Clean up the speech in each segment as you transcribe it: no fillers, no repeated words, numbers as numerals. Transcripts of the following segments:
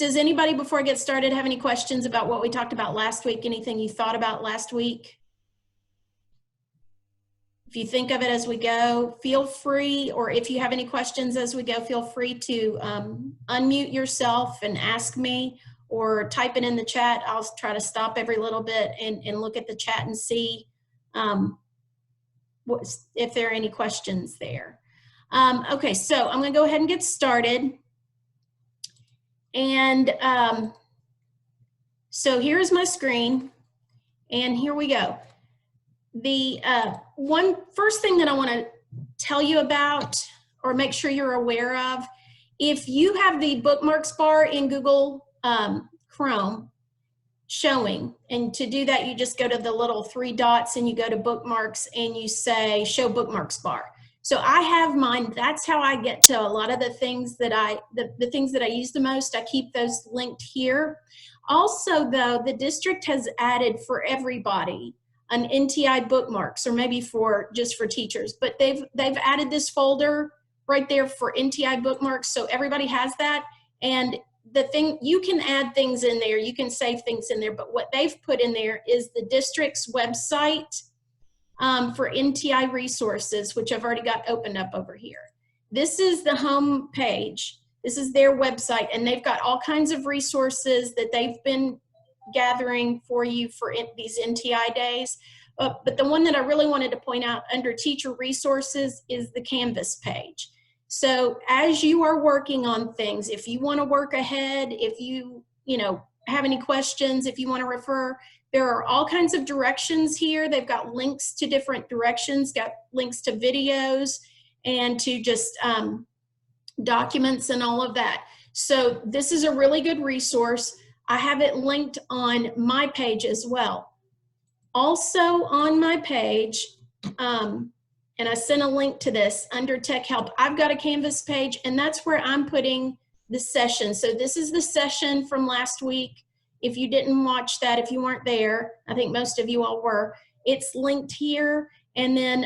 Does anybody, before I get started, have any questions about what we talked about last week? Anything you thought about last week? If you think of it as we go, feel free, or if you have any questions as we go, feel free to unmute yourself and ask me, or type it in the chat. I'll try to stop every little bit and look at the chat and see if there are any questions there. Okay, so I'm gonna go ahead and get started. And so here's my screen, and here we go. The first thing that I want to tell you about, or make sure you're aware of, if you have the bookmarks bar in Google Chrome showing, and to do that you just go to the little 3 dots and you go to bookmarks and you say show bookmarks bar. So I have mine. That's how I get to a lot of the things that the things that I use the most. I keep those linked here. Also, though, the district has added for everybody an NTI bookmarks, or maybe just for teachers, but they've added this folder right there for NTI bookmarks, so everybody has that. And the thing, you can add things in there, you can save things in there, but what they've put in there is the district's website for NTI resources, which I've already got opened up over here. This is the home page. This is their website, and they've got all kinds of resources that they've been gathering for you for these NTI days. But the one that I really wanted to point out under teacher resources is the Canvas page. So as you are working on things, if you want to work ahead, if you have any questions, if you want to refer, there are all kinds of directions here. They've got links to different directions, got links to videos and to just documents and all of that. So this is a really good resource. I have it linked on my page as well. Also on my page, and I sent a link to this under Tech Help, I've got a Canvas page, and that's where I'm putting the session. So this is the session from last week. If you didn't watch that, if you weren't there, I think most of you all were, it's linked here. And then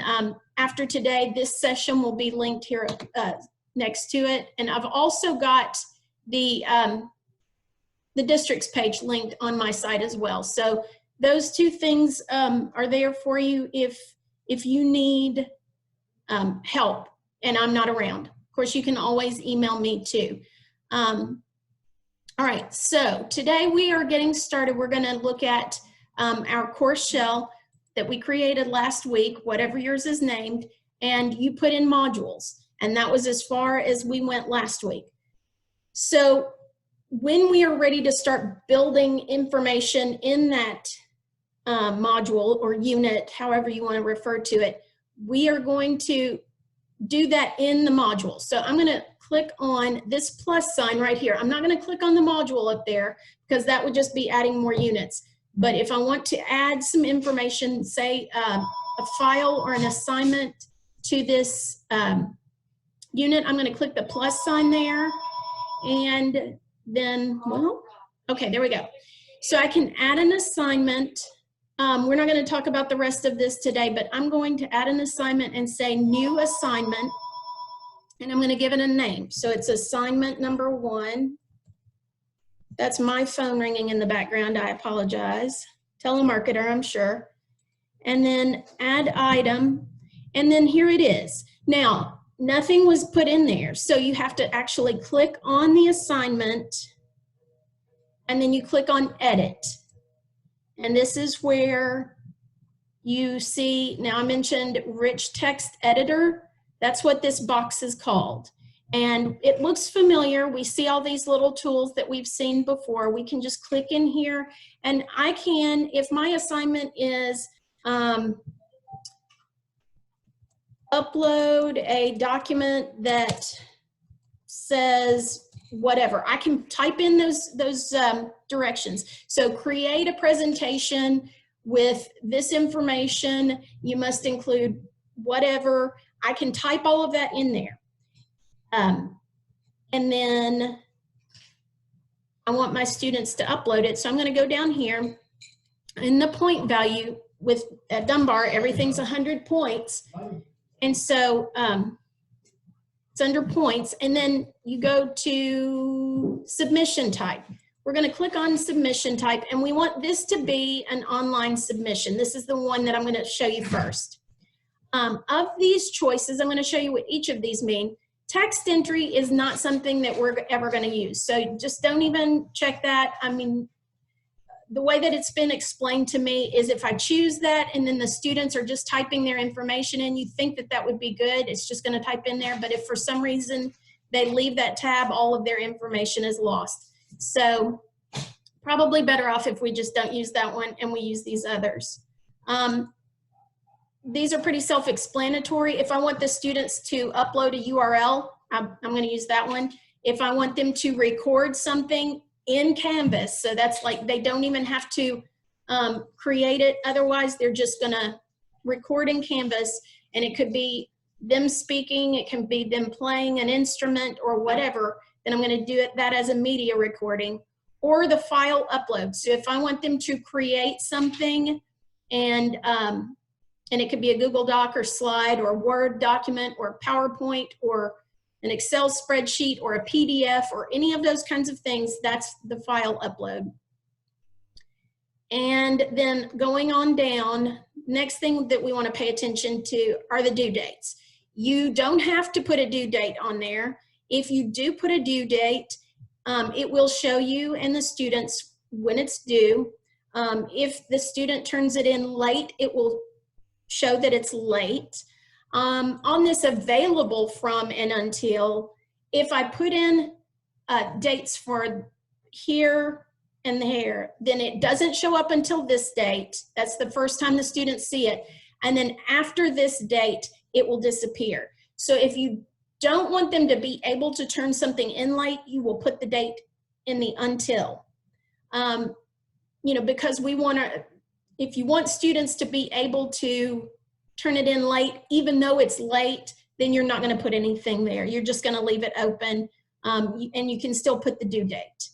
after today, this session will be linked here next to it. And I've also got the district's page linked on my site as well. So those 2 things are there for you if you need help and I'm not around. Of course, you can always email me too. All right, so today we are getting started. We're going to look at our course shell that we created last week, whatever yours is named, and you put in modules. And that was as far as we went last week. So when we are ready to start building information in that module or unit, however you want to refer to it, we are going to do that in the module. So I'm going to click on this plus sign right here. I'm not going to click on the module up there because that would just be adding more units. But if I want to add some information, say a file or an assignment to this unit, I'm going to click the plus sign there, and then, well, okay, there we go. So I can add an assignment. We're not going to talk about the rest of this today, but I'm going to add an assignment and say new assignment, and I'm going to give it a name. So it's assignment number 1. That's my phone ringing in the background. I apologize. Telemarketer, I'm sure. And then add item, and then here it is. Now, nothing was put in there, so you have to actually click on the assignment, and then you click on edit. And this is where you see, now I mentioned rich text editor. That's what this box is called. And it looks familiar. We see all these little tools that we've seen before. We can just click in here, and I can, if my assignment is upload a document that says whatever, I can type in those directions. So create a presentation with this information. You must include whatever. I can type all of that in there. And then I want my students to upload it. So I'm going to go down here in the point value with at Dunbar, everything's 100 points. And so It's under points, and then you go to submission type. We're going to click on submission type, and we want this to be an online submission. This is the one that I'm going to show you first. Of these choices, I'm going to show you what each of these mean. Text entry is not something that we're ever going to use, so just don't even check that. I mean, the way that it's been explained to me is if I choose that and then the students are just typing their information in, you think that that would be good. It's just going to type in there, but if for some reason they leave that tab, all of their information is lost. So probably better off if we just don't use that one and we use these others. These are pretty self-explanatory. If I want the students to upload a URL, I'm going to use that one. If I want them to record something in Canvas, so that's like they don't even have to create it. Otherwise, they're just going to record in Canvas, and it could be them speaking, it can be them playing an instrument or whatever. Then I'm going to do that as a media recording, or the file upload. So if I want them to create something, and it could be a Google Doc or slide or Word document or PowerPoint or an Excel spreadsheet or a PDF or any of those kinds of things, that's the file upload. And then going on down, next thing that we want to pay attention to are the due dates. You don't have to put a due date on there. If you do put a due date, it will show you and the students when it's due. If the student turns it in late, it will show that it's late. On this available from and until, if I put in dates for here and there, then it doesn't show up until this date. That's the first time the students see it. And then after this date, it will disappear. So if you don't want them to be able to turn something in late, you will put the date in the until. You know, because we want to, if you want students to be able to turn it in late, even though it's late, then you're not going to put anything there. You're just going to leave it open, and you can still put the due date.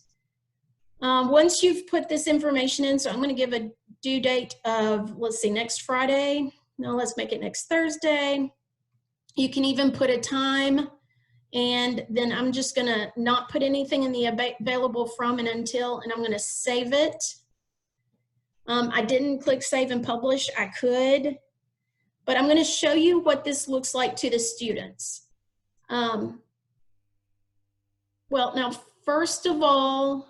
Once you've put this information in, so I'm going to give a due date of, let's see, next Friday. No, let's make it next Thursday. You can even put a time, and then I'm just going to not put anything in the available from and until, and I'm going to save it. I didn't click save and publish. I could. But I'm going to show you what this looks like to the students. Well, now, first of all,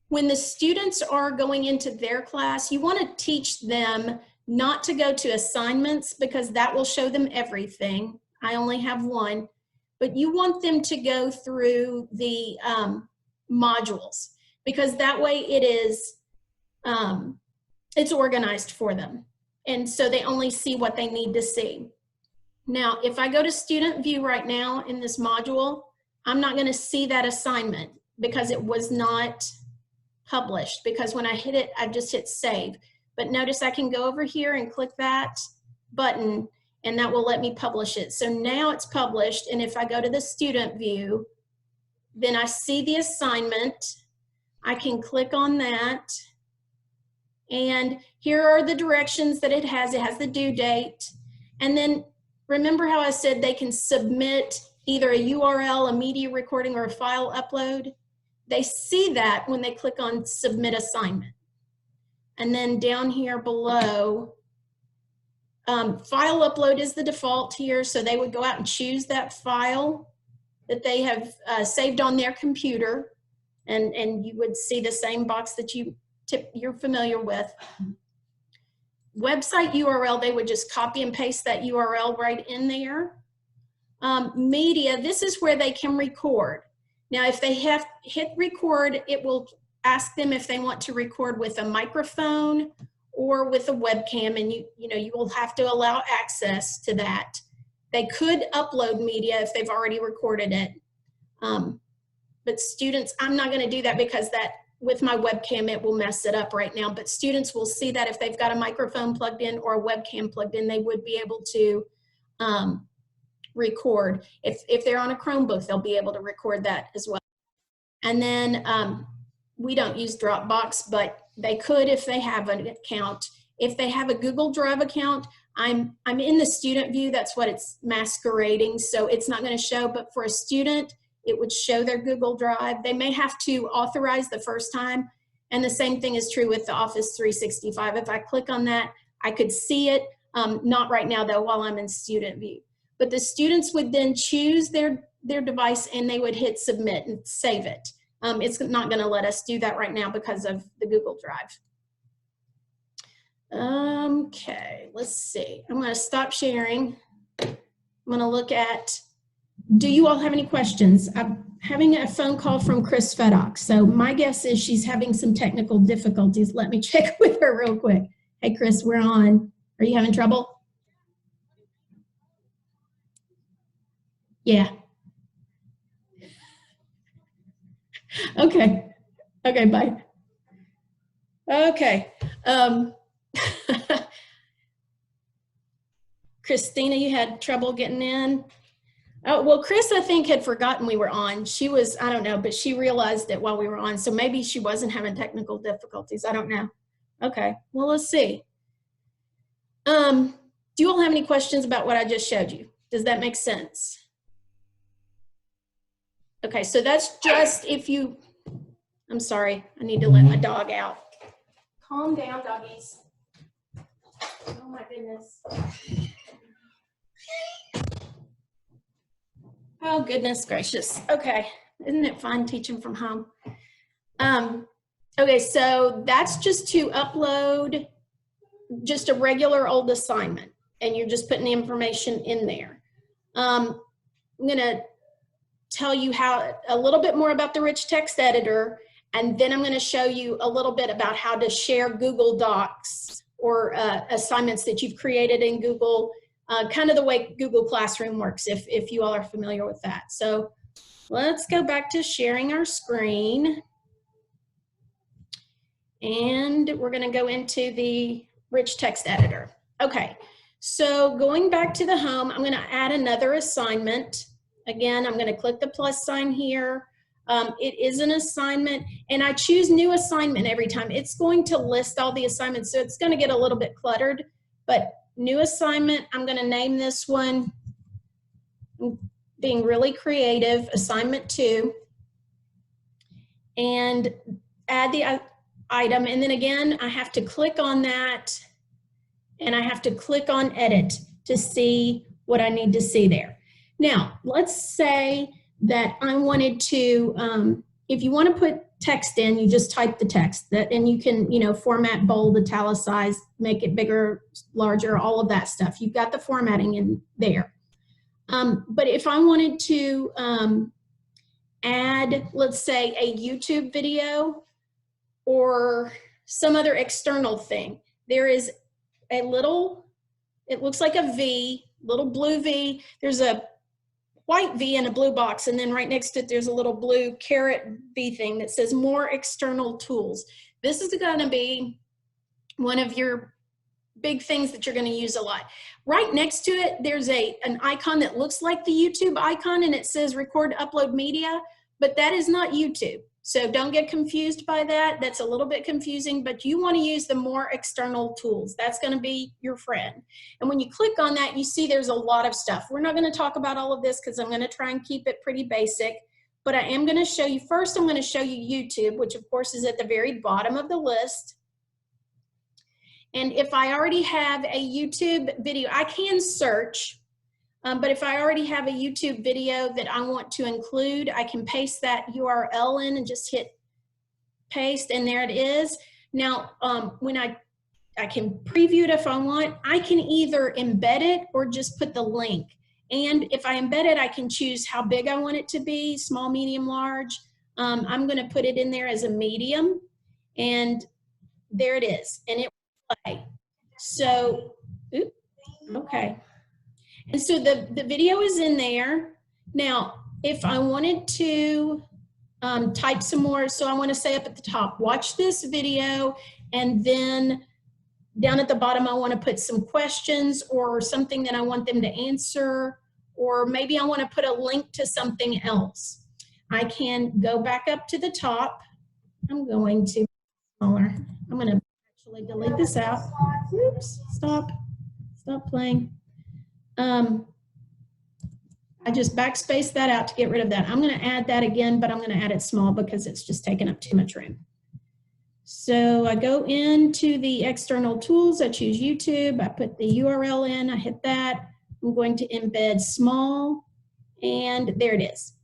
when the students are going into their class, you want to teach them not to go to assignments because that will show them everything. I only have one. But you want them to go through the modules because that way it is, it's organized for them. And so they only see what they need to see. Now, if I go to student view right now in this module, I'm not going to see that assignment because it was not published, because when I hit it, I just hit save. But notice I can go over here and click that button, and that will let me publish it. So now it's published, and if I go to the student view, then I see the assignment. I can click on that. And here are the directions that it has. It has the due date. And then remember how I said they can submit either a URL, a media recording, or a file upload? They see that when they click on submit assignment. And then down here below, file upload is the default here. So they would go out and choose that file that they have saved on their computer. And you would see the same box that you're familiar with. Website URL, they would just copy and paste that URL right in there. Media, this is where they can record. Now, if they have hit record, it will ask them if they want to record with a microphone or with a webcam, and you will have to allow access to that. They could upload media if they've already recorded it. But students, I'm not going to do that because that with my webcam, it will mess it up right now. But students will see that if they've got a microphone plugged in or a webcam plugged in, they would be able to record. If they're on a Chromebook, they'll be able to record that as well. And then we don't use Dropbox, but they could if they have an account. If they have a Google Drive account, I'm in the student view, that's what it's masquerading, so it's not going to show, but for a student, it would show their Google Drive. They may have to authorize the first time, and the same thing is true with the Office 365. If I click on that, I could see it, not right now though, while I'm in student view. But the students would then choose their device and they would hit submit and save it. It's not going to let us do that right now because of the Google Drive. Okay, let's see. I'm going to stop sharing. I'm going to look at, do you all have any questions? I'm having a phone call from Chris Fedox. So my guess is she's having some technical difficulties. Let me check with her real quick. Hey, Chris, we're on. Are you having trouble? Yeah. Okay. Okay, bye. Okay. Christina, you had trouble getting in? Oh, well, Chris, I think, had forgotten we were on. She was, I don't know, but she realized it while we were on. So maybe she wasn't having technical difficulties. I don't know. Okay, well, let's see. Do you all have any questions about what I just showed you? Does that make sense? Okay, so that's just if you, I'm sorry, I need to let my dog out. Calm down, doggies. Oh my goodness. Oh, goodness gracious. Okay, isn't it fun teaching from home? Okay, so that's just to upload just a regular old assignment, and you're just putting the information in there. I'm gonna tell you a little bit more about the rich text editor, and then I'm gonna show you a little bit about how to share Google Docs or assignments that you've created in Google, kind of the way Google Classroom works, if you all are familiar with that. So let's go back to sharing our screen. And we're gonna go into the rich text editor. Okay, so going back to the home, I'm gonna add another assignment. Again, I'm gonna click the plus sign here. It is an assignment, and I choose new assignment every time. It's going to list all the assignments, so it's gonna get a little bit cluttered, but new assignment, I'm gonna name this one, being really creative, assignment 2, and add the item, and then again, I have to click on that, and I have to click on edit to see what I need to see there. Now, let's say that I wanted to, if you want to put text in, you just type the text, and you can, format, bold, italicize, make it bigger, larger, all of that stuff. You've got the formatting in there. But if I wanted to add, let's say, a YouTube video or some other external thing, there is a little, it looks like a V, little blue V. There's a white V in a blue box, and then right next to it, there's a little blue caret V thing that says more external tools. This is gonna be one of your big things that you're gonna use a lot. Right next to it, there's an icon that looks like the YouTube icon, and it says record upload media, but that is not YouTube. So don't get confused by that. That's a little bit confusing, but you want to use the more external tools. That's going to be your friend. And when you click on that, you see there's a lot of stuff. We're not going to talk about all of this because I'm going to try and keep it pretty basic, but I am going to show you, first I'm going to show you YouTube, which of course is at the very bottom of the list. And if I already have a YouTube video, I can search. But if I already have a YouTube video that I want to include, I can paste that URL in and just hit paste, and there it is. Now, when I can preview it if I want, I can either embed it or just put the link. And if I embed it, I can choose how big I want it to be, small, medium, large. I'm gonna put it in there as a medium, and there it is, and it will play. So, oops, okay. And so the video is in there. Now, if I wanted to type some more, so I want to say up at the top, watch this video, and then down at the bottom, I want to put some questions or something that I want them to answer, or maybe I want to put a link to something else. I can go back up to the top. I'm going to smaller. I'm going to actually delete this out. Oops, stop. Stop playing. I just backspaced that out to get rid of that. I'm going to add that again, but I'm going to add it small because it's just taking up too much room. So I go into the external tools. I choose YouTube. I put the URL in. I hit that. I'm going to embed small, and there it is.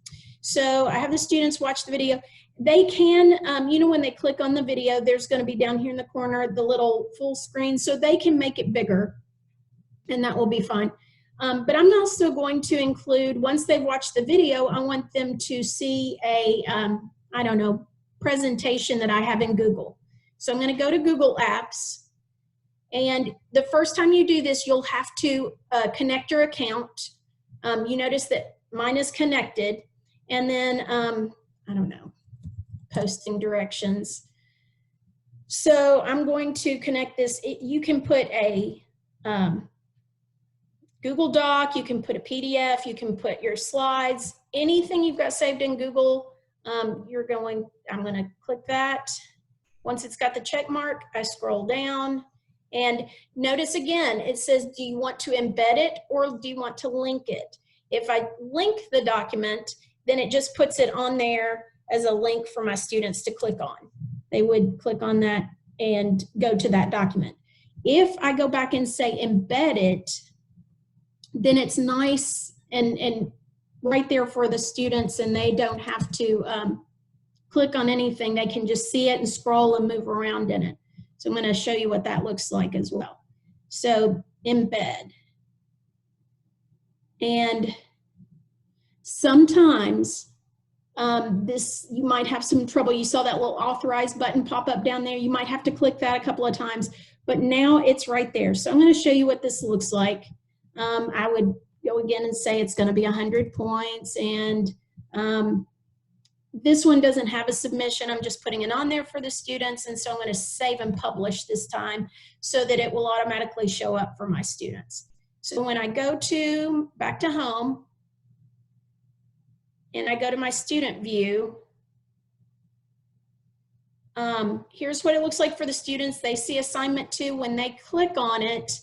So I have the students watch the video. They can, you know, when they click on the video, there's going to be down here in the corner the little full screen, so they can make it bigger, and that will be fine. But I'm also going to include, once they've watched the video, I want them to see a, I don't know, presentation that I have in Google. So I'm going to go to Google Apps, and the first time you do this, you'll have to connect your account. You notice that mine is connected, and then, I don't know, posting directions. So I'm going to connect this. You can put a Google Doc, you can put a PDF, you can put your slides, anything you've got saved in Google, I'm going to click that. Once it's got the check mark, I scroll down, and notice again, it says, do you want to embed it or do you want to link it? If I link the document, then it just puts it on there as a link for my students to click on. They would click on that and go to that document. If I go back and say embed it, then it's nice and right there for the students, and they don't have to click on anything. They can just see it and scroll and move around in it. So I'm going to show you what that looks like as well. So embed. And sometimes you might have some trouble. You saw that little authorized button pop up down there. You might have to click that a couple of times, but now it's right there. So I'm going to show you what this looks like. I would go again and say it's going to be 100 points, and this one doesn't have a submission. I'm just putting it on there for the students, and so I'm going to save and publish this time so that it will automatically show up for my students. So when I go back to home, and I go to my student view, here's what it looks like for the students. They see assignment 2. When they click on it,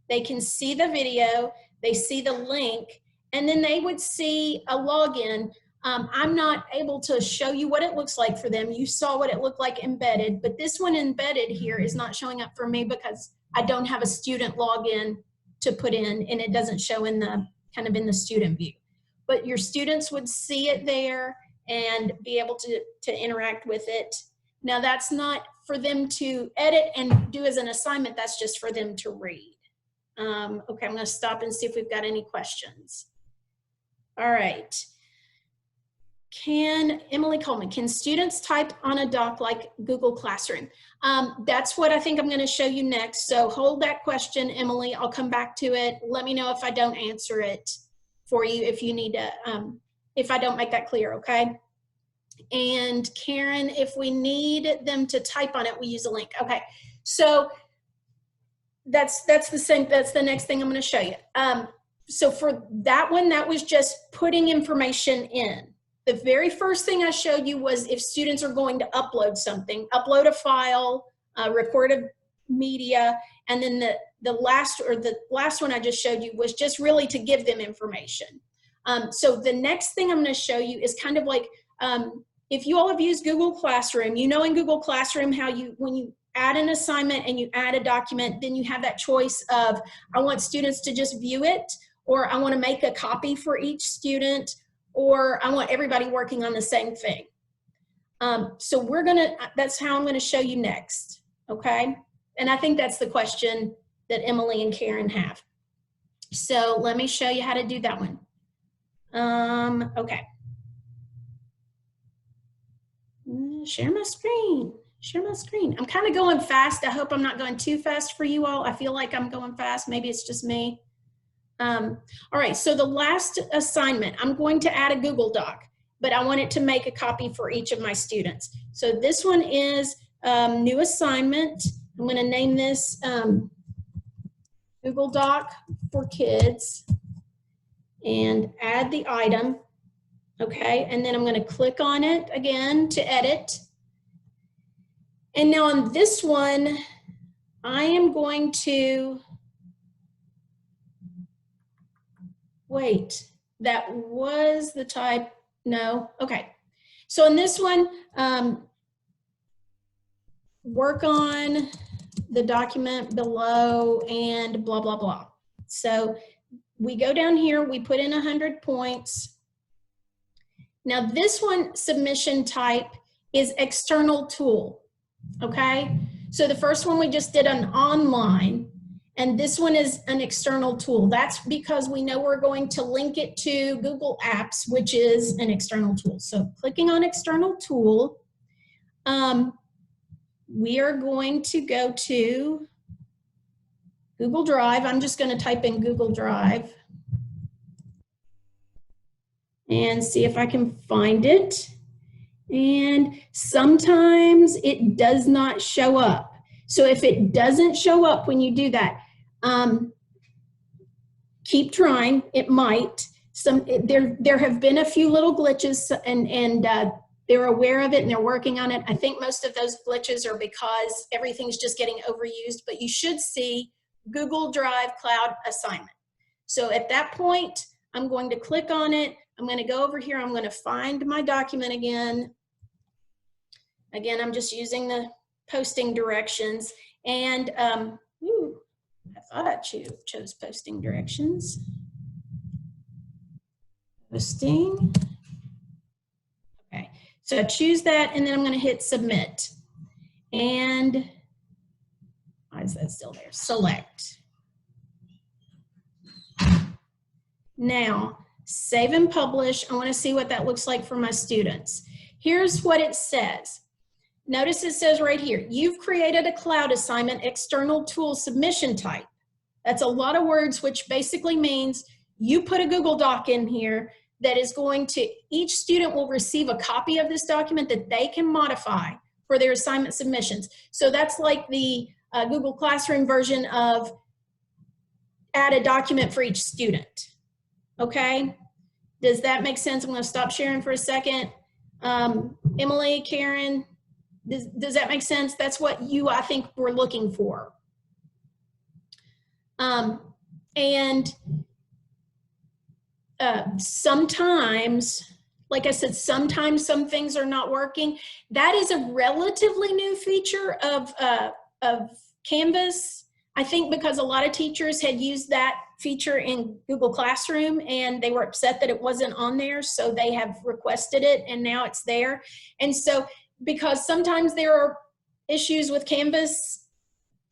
they can see the video, they see the link, and then they would see a login. I'm not able to show you what it looks like for them. You saw what it looked like embedded, but this one embedded here is not showing up for me because I don't have a student login to put in, and it doesn't show in the kind of in the student view. But your students would see it there and be able to interact with it. Now that's not for them to edit and do as an assignment, that's just for them to read. Okay, I'm going to stop and see if we've got any questions. All right. Emily Coleman, can students type on a doc like Google Classroom? That's what I think I'm going to show you next. So hold that question, Emily. I'll come back to it. Let me know if I don't answer it for you, if you need to, if I don't make that clear, okay? And Karen, if we need them to type on it, we use a link. Okay, so that's the same, that's the next thing I'm going to show you. So for that one, that was just putting information in. The very first thing I showed you was if students are going to upload something, upload a file, record a media, and then the last one I just showed you was just really to give them information. So the next thing I'm going to show you is kind of like, if you all have used Google Classroom, you know in Google Classroom how when you add an assignment and you add a document, then you have that choice of, I want students to just view it, or I want to make a copy for each student, or I want everybody working on the same thing. So that's how I'm going to show you next, okay? And I think that's the question that Emily and Karen have. So let me show you how to do that one. Okay. Share my screen. Share my screen. I'm kind of going fast. I hope I'm not going too fast for you all. I feel like I'm going fast. Maybe it's just me. All right, so the last assignment, I'm going to add a Google Doc, but I want it to make a copy for each of my students. So this one is new assignment. I'm going to name this Google Doc for kids and add the item. Okay, and then I'm going to click on it again to edit. And now on this one, I am going to wait, that was the type, no, okay. So in this one, work on the document below and blah, blah, blah. So we go down here, we put in 100 points. Now this one, submission type, is external tool, okay? So the first one we just did an online, and this one is an external tool. That's because we know we're going to link it to Google Apps, which is an external tool. So clicking on external tool, we are going to go to Google Drive. I'm just going to type in Google Drive and see if I can find it. And sometimes it does not show up. So if it doesn't show up when you do that, keep trying. It might. There have been a few little glitches, and they're aware of it and they're working on it. I think most of those glitches are because everything's just getting overused, but you should see Google Drive Cloud Assignment. So at that point, I'm going to click on it. I'm going to go over here. I'm going to find my document again. Again, I'm just using the posting directions. And I thought I chose posting directions. Posting. Okay, so I choose that, and then I'm going to hit submit. And why is that still there? Select. Now, save and publish. I want to see what that looks like for my students. Here's what it says. Notice it says right here, you've created a cloud assignment external tool submission type. That's a lot of words, which basically means you put a Google Doc in here that is going to, each student will receive a copy of this document that they can modify for their assignment submissions. So that's like the Google Classroom version of add a document for each student. Okay, does that make sense? I'm going to stop sharing for a second. Emily, Karen, does that make sense? That's what I think we're looking for. Sometimes, like I said, sometimes some things are not working. That is a relatively new feature of Canvas. I think because a lot of teachers had used that feature in Google Classroom and they were upset that it wasn't on there, so they have requested it and now it's there. And so because sometimes there are issues with Canvas,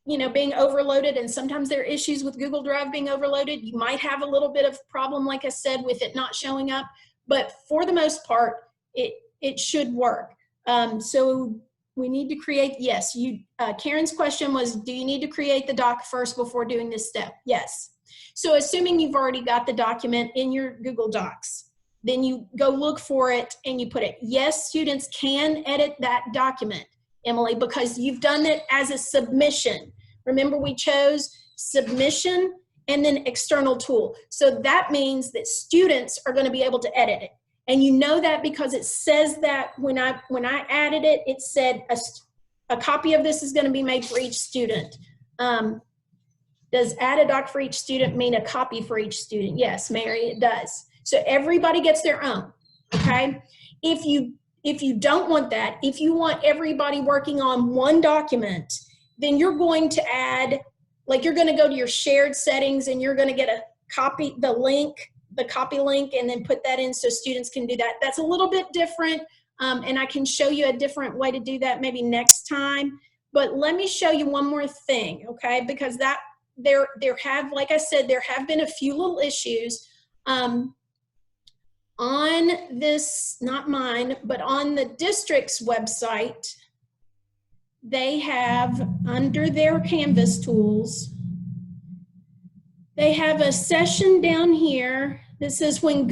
being overloaded, and sometimes there are issues with Google Drive being overloaded, you might have a little bit of problem, like I said, with it not showing up, but for the most part, it should work. So we need to create, yes, Karen's question was, do you need to create the doc first before doing this step? Yes. So assuming you've already got the document in your Google Docs, then you go look for it and you put it. Yes, students can edit that document, Emily, because you've done it as a submission. Remember, we chose submission and then external tool. So that means that students are going to be able to edit it. And you know that because it says that when I added it, it said a copy of this is going to be made for each student. Does add a doc for each student mean a copy for each student? Yes, Mary, it does. So everybody gets their own, okay? If you don't want that, if you want everybody working on one document, then you're going to add, like you're going to go to your shared settings and you're going to get a copy, the copy link, and then put that in so students can do that. That's a little bit different, and I can show you a different way to do that maybe next time. But let me show you one more thing, okay? Because like I said, there have been a few little issues. On this, not mine, but on the district's website, they have, under their Canvas tools, they have a session down here that says when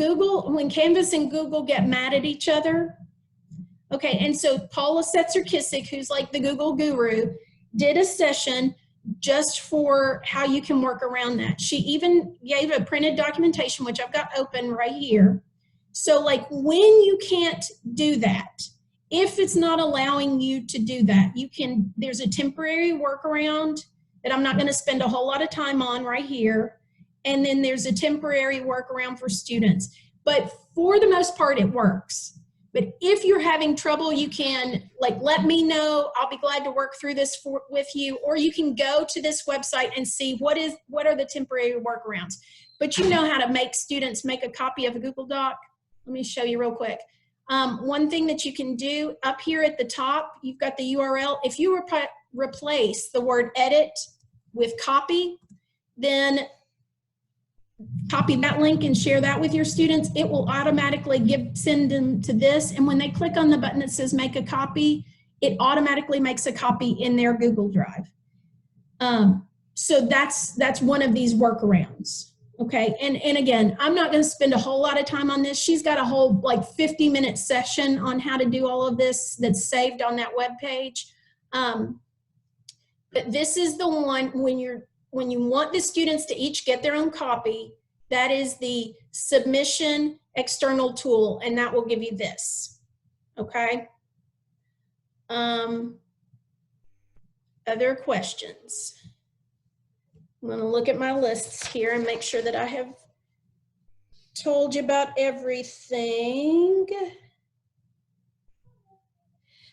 Canvas and Google get mad at each other. Okay, and so Paula Setzer-Kissick, who's like the Google guru, did a session just for how you can work around that. She even gave a printed documentation, which I've got open right here. So like when you can't do that, if it's not allowing you to do that, there's a temporary workaround that I'm not going to spend a whole lot of time on right here. and then there's a temporary workaround for students. But for the most part, it works. But if you're having trouble, you can let me know. I'll be glad to work through this with you, or you can go to this website and see what are the temporary workarounds. But you know how to make students make a copy of a Google Doc. Let me show you real quick. One thing that you can do up here at the top, you've got the URL. If you replace the word edit with copy, then copy that link and share that with your students. It will automatically send them to this. And when they click on the button that says make a copy, it automatically makes a copy in their Google Drive. So that's one of these workarounds. Okay, and again, I'm not going to spend a whole lot of time on this. She's got a whole 50-minute session on how to do all of this that's saved on that web page. But this is the one when you want the students to each get their own copy, that is the submission external tool, and that will give you this. Okay. Other questions? I'm going to look at my lists here and make sure that I have told you about everything.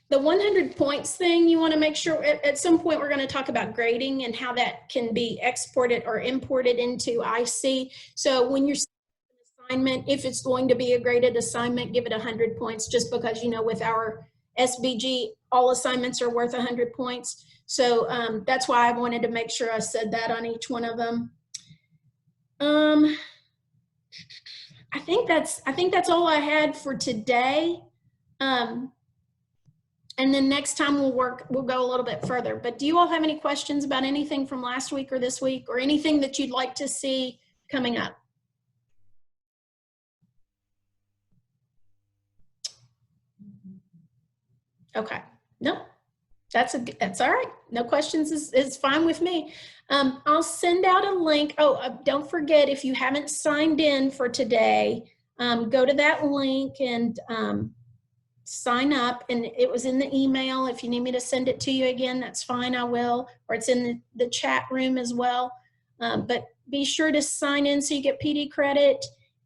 The 100 points thing, you want to make sure at some point we're going to talk about grading and how that can be exported or imported into IC. So when you're an assignment, if it's going to be a graded assignment, give it 100 points, just because, with our SBG, all assignments are worth 100 points. So that's why I wanted to make sure I said that on each one of them. I think that's all I had for today. And then next time we'll go a little bit further. But do you all have any questions about anything from last week or this week, or anything that you'd like to see coming up? Okay, no. That's all right. No questions is fine with me. I'll send out a link. Oh, don't forget, if you haven't signed in for today, go to that link and sign up. And it was in the email. If you need me to send it to you again, that's fine, I will. Or it's in the chat room as well. But be sure to sign in so you get PD credit.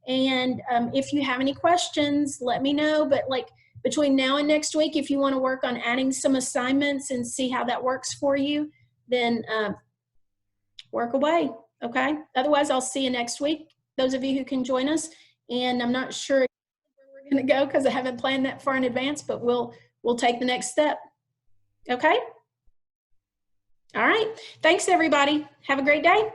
And if you have any questions, let me know. But between now and next week, if you want to work on adding some assignments and see how that works for you, then work away, okay? Otherwise, I'll see you next week, those of you who can join us. And I'm not sure where we're going to go because I haven't planned that far in advance, but we'll take the next step, okay? All right. Thanks, everybody. Have a great day.